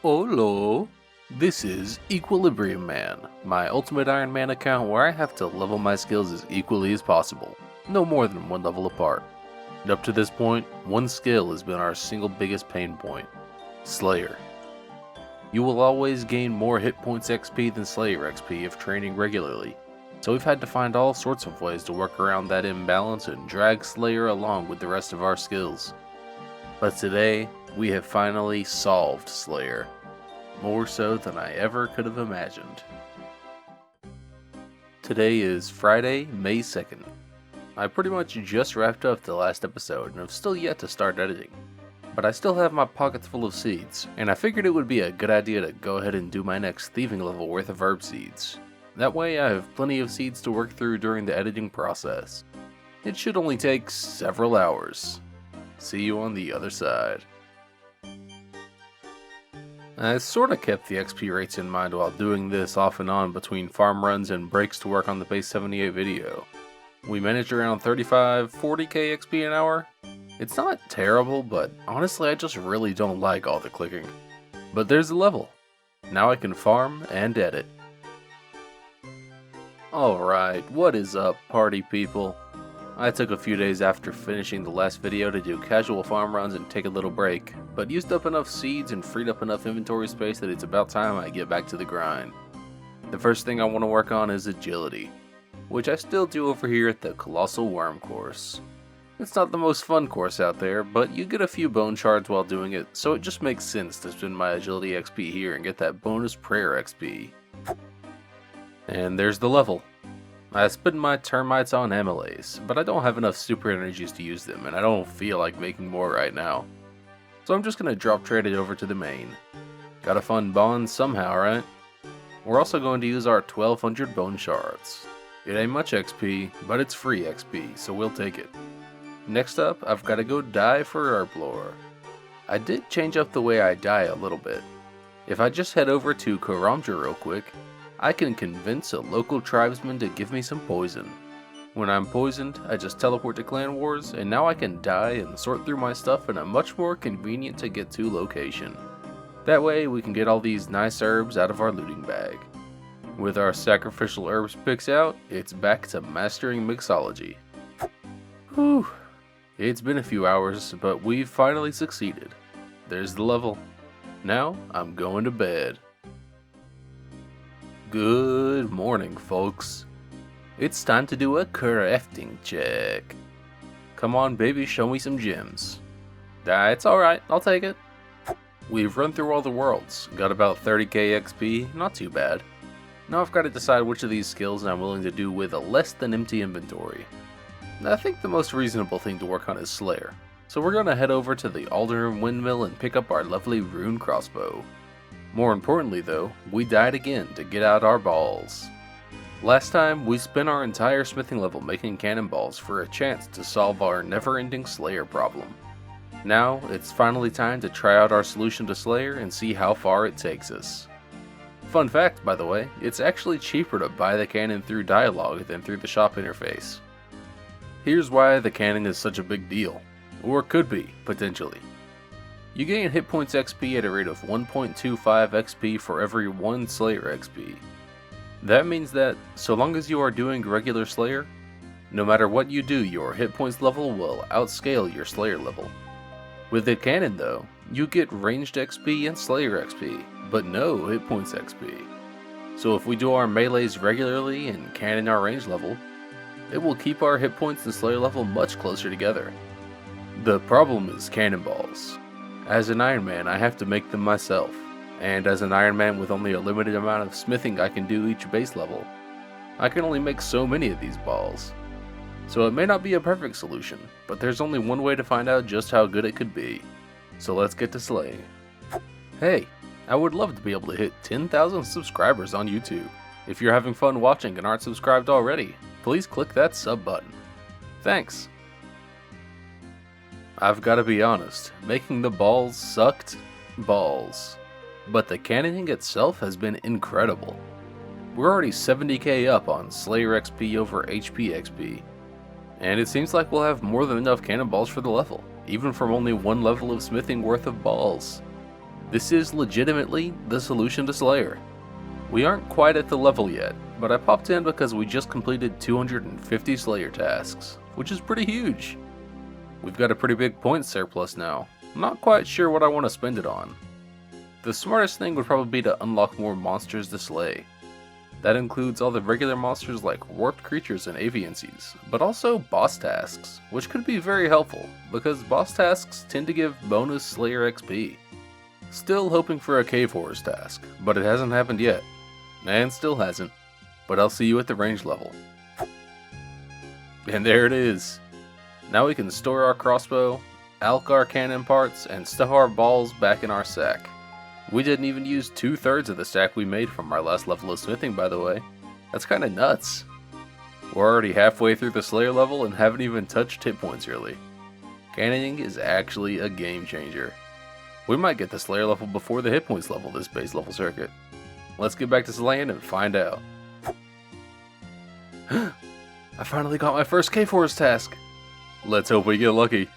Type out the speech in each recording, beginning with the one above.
Hello, this is Equilibrium Man, my Ultimate Iron Man account where I have to level my skills as equally as possible, no more than one level apart. And up to this point, one skill has been our single biggest pain point, Slayer. You will always gain more hit points XP than Slayer XP if training regularly, so we've had to find all sorts of ways to work around that imbalance and drag Slayer along with the rest of our skills. But today, we have finally solved Slayer, more so than I ever could have imagined. Today is Friday, May 2nd. I pretty much just wrapped up the last episode and have still yet to start editing. But I still have my pockets full of seeds, and I figured it would be a good idea to go ahead and do my next thieving level worth of herb seeds. That way I have plenty of seeds to work through during the editing process. It should only take several hours. See you on the other side. I sorta kept the XP rates in mind while doing this off and on between farm runs and breaks to work on the base 78 video. We managed around 35-40k XP an hour. It's not terrible, but honestly I just really don't like all the clicking. But there's the level. Now I can farm and edit. Alright, what is up party people? I took a few days after finishing the last video to do casual farm runs and take a little break, but used up enough seeds and freed up enough inventory space that it's about time I get back to the grind. The first thing I want to work on is agility, which I still do over here at the Colossal Worm course. It's not the most fun course out there, but you get a few bone shards while doing it, so it just makes sense to spend my agility XP here and get that bonus prayer XP. And there's the level. I spend my termites on MLAs, but I don't have enough super energies to use them, and I don't feel like making more right now. So I'm just gonna drop trade it over to the main. Gotta fund bonds somehow, right? We're also going to use our 1200 bone shards. It ain't much XP, but it's free XP, so we'll take it. Next up, I've gotta go dye for Herblore. I did change up the way I dye a little bit. If I just head over to Karamja real quick, I can convince a local tribesman to give me some poison. When I'm poisoned, I just teleport to Clan Wars, and now I can dye and sort through my stuff in a much more convenient to get to location. That way we can get all these nice herbs out of our looting bag. With our sacrificial herbs picks out, it's back to mastering mixology. Whew, it's been a few hours, but we've finally succeeded. There's the level. Now I'm going to bed. Good morning, folks. It's time to do a crafting check. Come on, baby, show me some gems. It's alright, I'll take it. We've run through all the worlds, got about 30k XP, not too bad. Now I've got to decide which of these skills I'm willing to do with a less than empty inventory. I think the most reasonable thing to work on is Slayer, so we're going to head over to the Aldern Windmill and pick up our lovely rune crossbow. More importantly though, we died again to get out our balls. Last time, we spent our entire smithing level making cannonballs for a chance to solve our never-ending Slayer problem. Now, it's finally time to try out our solution to Slayer and see how far it takes us. Fun fact, by the way, it's actually cheaper to buy the cannon through dialogue than through the shop interface. Here's why the cannon is such a big deal, or could be, potentially. You gain hit points XP at a rate of 1.25 XP for every 1 Slayer XP. That means that, so long as you are doing regular Slayer, no matter what you do, your hit points level will outscale your Slayer level. With the cannon though, you get ranged XP and Slayer XP, but no hit points XP. So if we do our melees regularly and cannon our range level, it will keep our hit points and Slayer level much closer together. The problem is cannonballs. As an Iron Man, I have to make them myself, and as an Iron Man with only a limited amount of smithing I can do each base level, I can only make so many of these balls. So it may not be a perfect solution, but there's only one way to find out just how good it could be. So let's get to slaying. Hey, I would love to be able to hit 10,000 subscribers on YouTube. If you're having fun watching and aren't subscribed already, please click that sub button. Thanks! I've gotta be honest, making the balls sucked balls. But the cannoning itself has been incredible. We're already 70k up on Slayer XP over HP XP, and it seems like we'll have more than enough cannonballs for the level, even from only one level of smithing worth of balls. This is legitimately the solution to Slayer. We aren't quite at the level yet, but I popped in because we just completed 250 Slayer tasks, which is pretty huge. We've got a pretty big point surplus now. I'm not quite sure what I want to spend it on. The smartest thing would probably be to unlock more monsters to slay. That includes all the regular monsters like warped creatures and aviancies, but also boss tasks, which could be very helpful, because boss tasks tend to give bonus Slayer XP. Still hoping for a cave horrors task, but it hasn't happened yet. And still hasn't, but I'll see you at the range level. And there it is. Now we can store our crossbow, alch our cannon parts, and stuff our balls back in our sack. We didn't even use 2/3 of the stack we made from our last level of smithing, by the way. That's kinda nuts. We're already halfway through the Slayer level and haven't even touched hit points really. Cannoning is actually a game changer. We might get the Slayer level before the hit points level this base level circuit. Let's get back to slaying and find out. I finally got my first K-Force task. Let's hope we get lucky.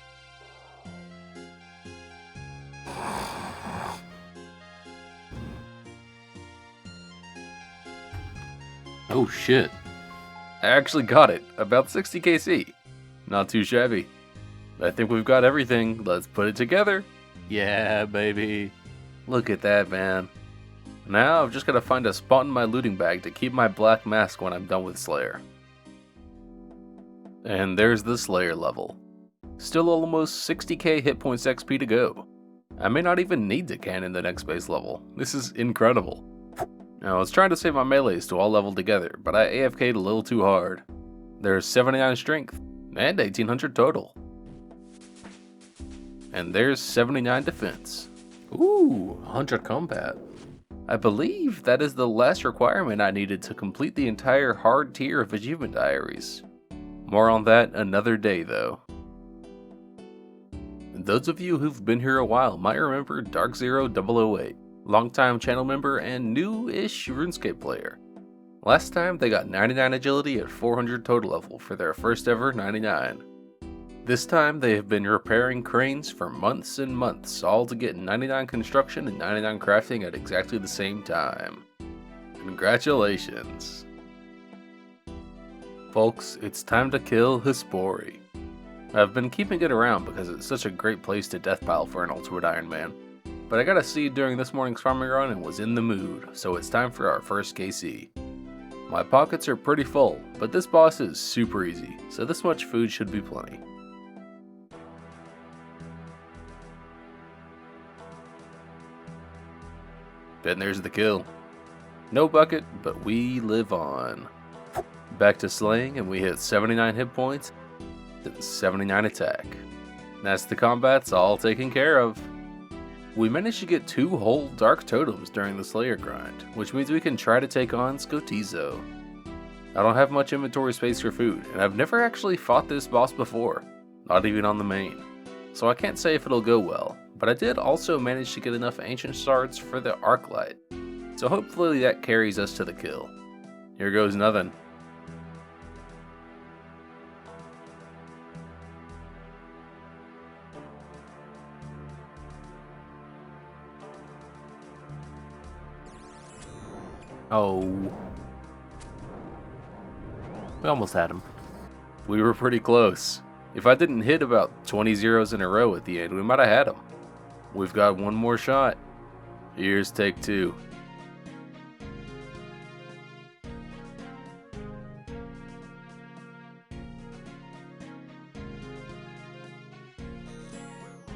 Oh shit. I actually got it. About 60 KC. Not too shabby. I think we've got everything. Let's put it together. Yeah, baby. Look at that, man. Now I've just got to find a spot in my looting bag to keep my black mask when I'm done with Slayer. And there's the Slayer level. Still almost 60k hit points XP to go. I may not even need to cannon the next base level. This is incredible. Now I was trying to save my melees to all level together, but I AFK'd a little too hard. There's 79 strength, and 1800 total. And there's 79 defense. Ooh, 100 combat. I believe that is the last requirement I needed to complete the entire hard tier of achievement diaries. More on that another day though. Those of you who've been here a while might remember Dark008, longtime channel member and new-ish RuneScape player. Last time they got 99 agility at 400 total level for their first ever 99. This time they have been repairing cranes for months and months, all to get 99 construction and 99 crafting at exactly the same time. Congratulations. Folks, it's time to kill Hespori. I've been keeping it around because it's such a great place to deathpile for an Ultimate Iron Man. But I got a seed during this morning's farming run and was in the mood, so it's time for our first KC. My pockets are pretty full, but this boss is super easy, so this much food should be plenty. And there's the kill. No bucket, but we live on. Back to slaying, and we hit 79 hit points and 79 attack. That's the combats all taken care of. We managed to get 2 whole dark totems during the Slayer grind, which means we can try to take on Skotizo. I don't have much inventory space for food, and I've never actually fought this boss before, not even on the main, so I can't say if it'll go well, but I did also manage to get enough ancient shards for the arc light, so hopefully that carries us to the kill. Here goes nothing. Oh. We almost had him. We were pretty close. If I didn't hit about 20 zeros in a row at the end, we might have had him. We've got one more shot. Here's take 2.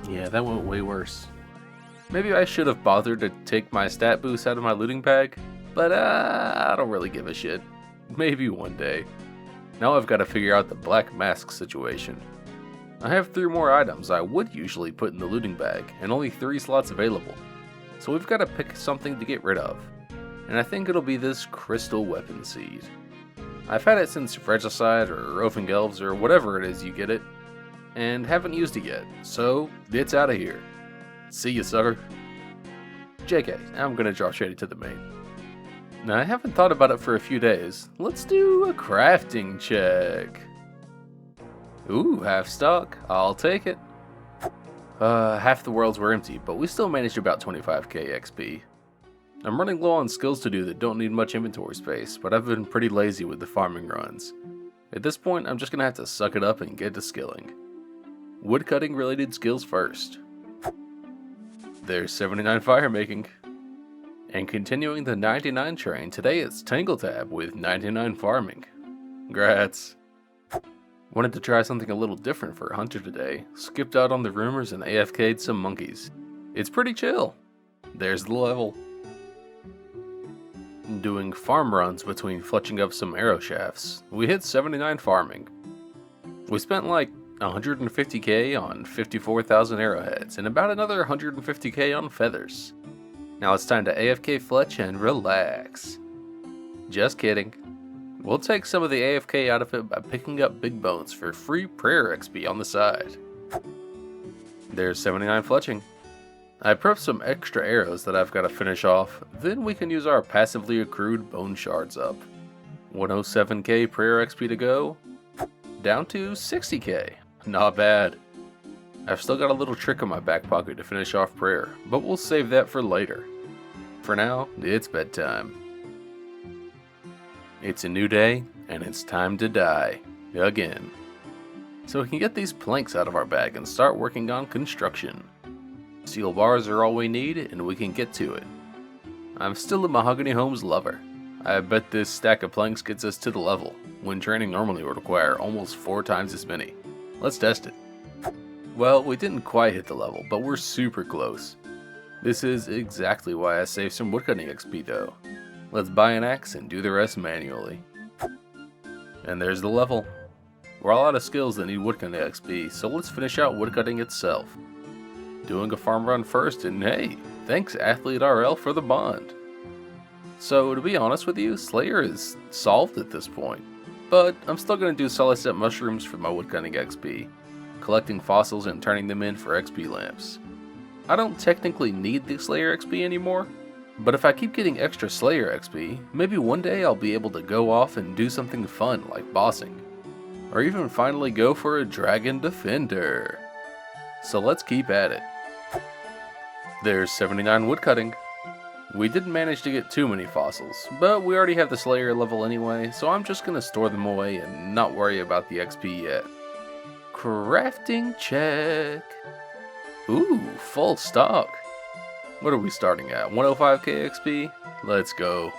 Yeah, that went way worse. Maybe I should have bothered to take my stat boost out of my looting bag, but I don't really give a shit. Maybe one day. Now I've got to figure out the black mask situation. I have 3 more items I would usually put in the looting bag, and only 3 slots available. So we've got to pick something to get rid of. And I think it'll be this crystal weapon seed. I've had it since Regicide or Roving Elves or whatever it is you get it, and haven't used it yet, so it's out of here. See ya, sucker. JK, I'm gonna drop straight into the main. Now I haven't thought about it for a few days. Let's do a crafting check. Ooh, half stock. I'll take it. Half the worlds were empty, but we still managed about 25k XP. I'm running low on skills to do that don't need much inventory space, but I've been pretty lazy with the farming runs. At this point, I'm just gonna have to suck it up and get to skilling. Woodcutting related skills first. There's 79 fire making. And continuing the 99 train, today it's Tangletab with 99 farming. Congrats. Wanted to try something a little different for Hunter today. Skipped out on the rumors and AFK'd some monkeys. It's pretty chill. There's the level. Doing farm runs between fletching up some arrow shafts. We hit 79 farming. We spent like 150k on 54,000 arrowheads and about another 150k on feathers. Now it's time to AFK fletch and relax. Just kidding. We'll take some of the AFK out of it by picking up big bones for free prayer XP on the side. There's 79 fletching. I prepped some extra arrows that I've got to finish off, then we can use our passively accrued bone shards up. 107k prayer XP to go, down to 60k. Not bad. I've still got a little trick in my back pocket to finish off prayer, but we'll save that for later. For now, it's bedtime. It's a new day, and it's time to die. Again. So we can get these planks out of our bag and start working on construction. Steel bars are all we need, and we can get to it. I'm still a Mahogany Homes lover. I bet this stack of planks gets us to the level, when training normally would require almost 4 times as many. Let's test it. Well, we didn't quite hit the level, but we're super close. This is exactly why I saved some woodcutting XP though. Let's buy an axe and do the rest manually. And there's the level. We're all out of skills that need woodcutting XP, so let's finish out woodcutting itself. Doing a farm run first, and hey, thanks Athlete RL for the bond. So to be honest with you, Slayer is solved at this point, but I'm still going to do solid step mushrooms for my woodcutting XP, collecting fossils and turning them in for XP lamps. I don't technically need the Slayer XP anymore, but if I keep getting extra Slayer XP, maybe one day I'll be able to go off and do something fun like bossing, or even finally go for a Dragon Defender. So let's keep at it. There's 79 woodcutting. We didn't manage to get too many fossils, but we already have the Slayer level anyway, so I'm just gonna store them away and not worry about the XP yet. Crafting check. Ooh, full stock. What are we starting at? 105k XP? Let's go.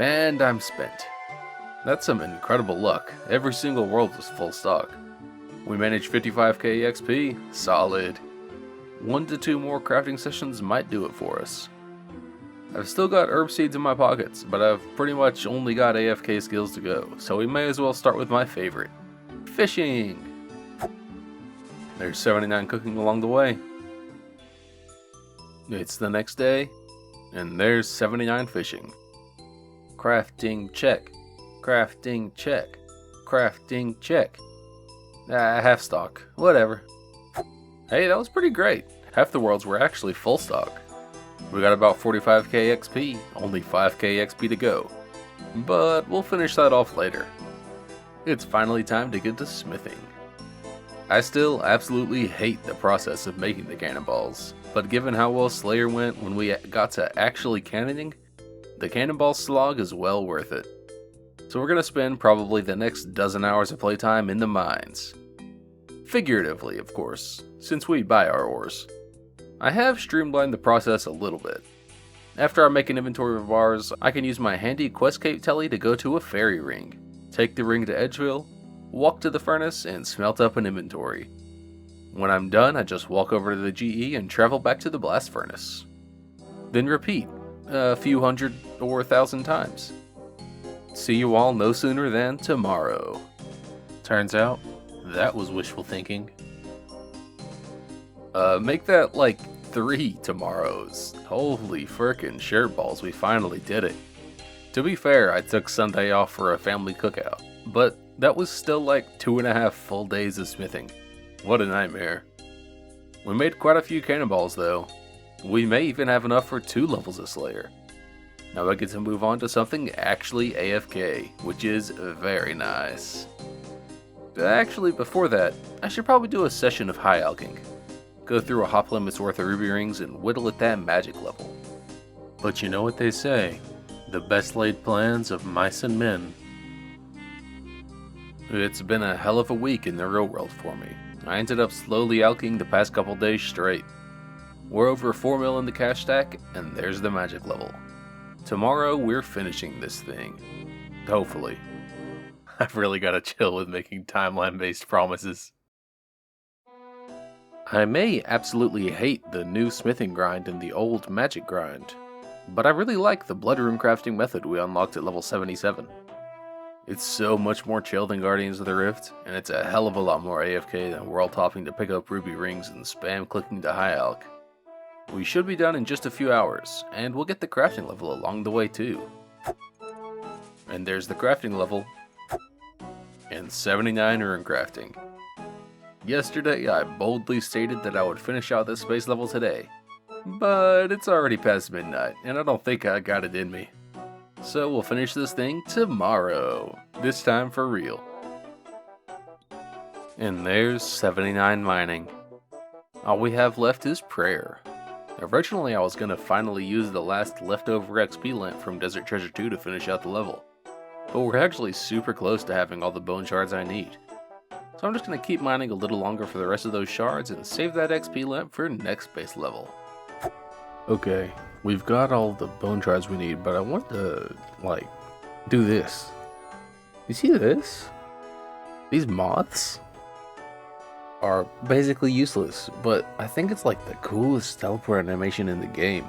And I'm spent. That's some incredible luck. Every single world was full stock. We managed 55k XP. Solid. 1 to 2 more crafting sessions might do it for us. I've still got herb seeds in my pockets, but I've pretty much only got AFK skills to go, so we may as well start with my favorite. Fishing! There's 79 cooking along the way. It's the next day, and there's 79 fishing. Crafting check. Crafting check. Crafting check. Half stock. Whatever. Hey, that was pretty great. Half the worlds were actually full stock. We got about 45k XP, only 5k XP to go. But we'll finish that off later. It's finally time to get to smithing. I still absolutely hate the process of making the cannonballs, but given how well Slayer went when we got to actually cannoning, the cannonball slog is well worth it. So we're gonna spend probably the next dozen hours of playtime in the mines. Figuratively, of course, since we buy our ores. I have streamlined the process a little bit. After I make an inventory of bars, I can use my handy Questcape telly to go to a fairy ring, take the ring to Edgeville, walk to the furnace, and smelt up an inventory. When I'm done, I just walk over to the GE and travel back to the blast furnace. Then repeat, a few hundred or 1,000 times. See you all no sooner than tomorrow. Turns out, that was wishful thinking. Make that like 3 tomorrows. Holy frickin' shirt balls, we finally did it. To be fair, I took Sunday off for a family cookout, but that was still like 2.5 full days of smithing. What a nightmare. We made quite a few cannonballs though. We may even have enough for 2 levels of Slayer. Now I get to move on to something actually AFK, which is very nice. Actually, before that, I should probably do a session of high alching. go through a hop limit's worth of ruby rings, and whittle at that magic level. But you know what they say, the best laid plans of mice and men. It's been a hell of a week in the real world for me. I ended up slowly alching the past couple days straight. We're over 4 mil in the cash stack, and there's the magic level. Tomorrow we're finishing this thing. Hopefully. I've really gotta chill with making timeline-based promises. I may absolutely hate the new smithing grind and the old magic grind, but I really like the blood rune crafting method we unlocked at level 77. It's so much more chill than Guardians of the Rift, and it's a hell of a lot more AFK than world hopping to pick up ruby rings and spam clicking to high alch. We should be done in just a few hours, and we'll get the crafting level along the way too. And there's the crafting level, and 79 rune crafting. Yesterday I boldly stated that I would finish out this space level today, but it's already past midnight, and I don't think I got it in me. So we'll finish this thing tomorrow, this time for real. And there's 79 mining. All we have left is prayer. Originally I was going to finally use the last leftover XP lamp from Desert Treasure 2 to finish out the level, but we're actually super close to having all the bone shards I need. So I'm just going to keep mining a little longer for the rest of those shards and save that XP lamp for next base level. Okay, we've got all the bone shards we need, but I want to, do this. You see this? These moths are basically useless, but I think it's like the coolest teleport animation in the game.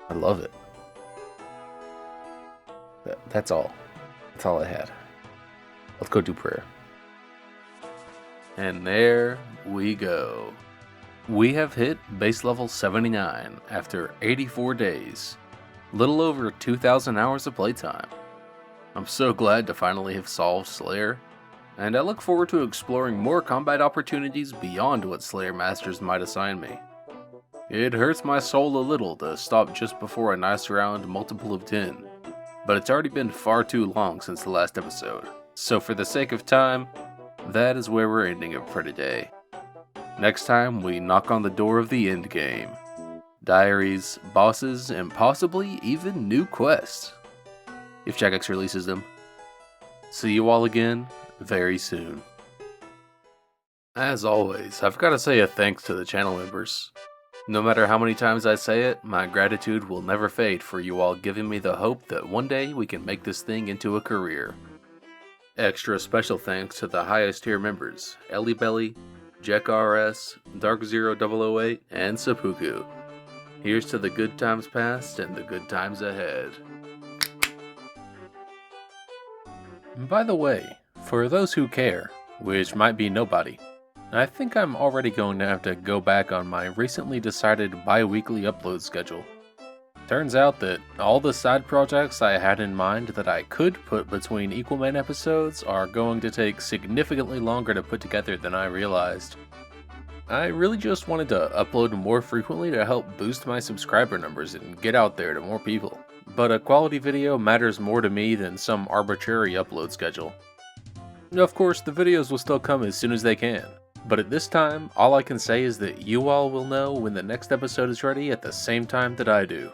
I love it. That's all. That's all I had. Let's go do prayer. And there we go. We have hit base level 79 after 84 days. Little over 2,000 hours of playtime. I'm so glad to finally have solved Slayer, and I look forward to exploring more combat opportunities beyond what Slayer Masters might assign me. It hurts my soul a little to stop just before a nice round multiple of 10, but it's already been far too long since the last episode, so for the sake of time, that is where we're ending it for today. Next time, we knock on the door of the end game. Diaries, bosses, and possibly even new quests, if Jagex releases them. See you all again very soon. As always, I've got to say a thanks to the channel members. No matter how many times I say it, my gratitude will never fade for you all giving me the hope that one day we can make this thing into a career. Extra special thanks to the highest tier members, Ellie Belly, Jack RS, Dark 008, and Seppuku. Here's to the good times past and the good times ahead. By the way, for those who care, which might be nobody, I think I'm already going to have to go back on my recently decided bi-weekly upload schedule. Turns out that all the side projects I had in mind that I could put between Equal Man episodes are going to take significantly longer to put together than I realized. I really just wanted to upload more frequently to help boost my subscriber numbers and get out there to more people, but a quality video matters more to me than some arbitrary upload schedule. Of course, the videos will still come as soon as they can, but at this time, all I can say is that you all will know when the next episode is ready at the same time that I do.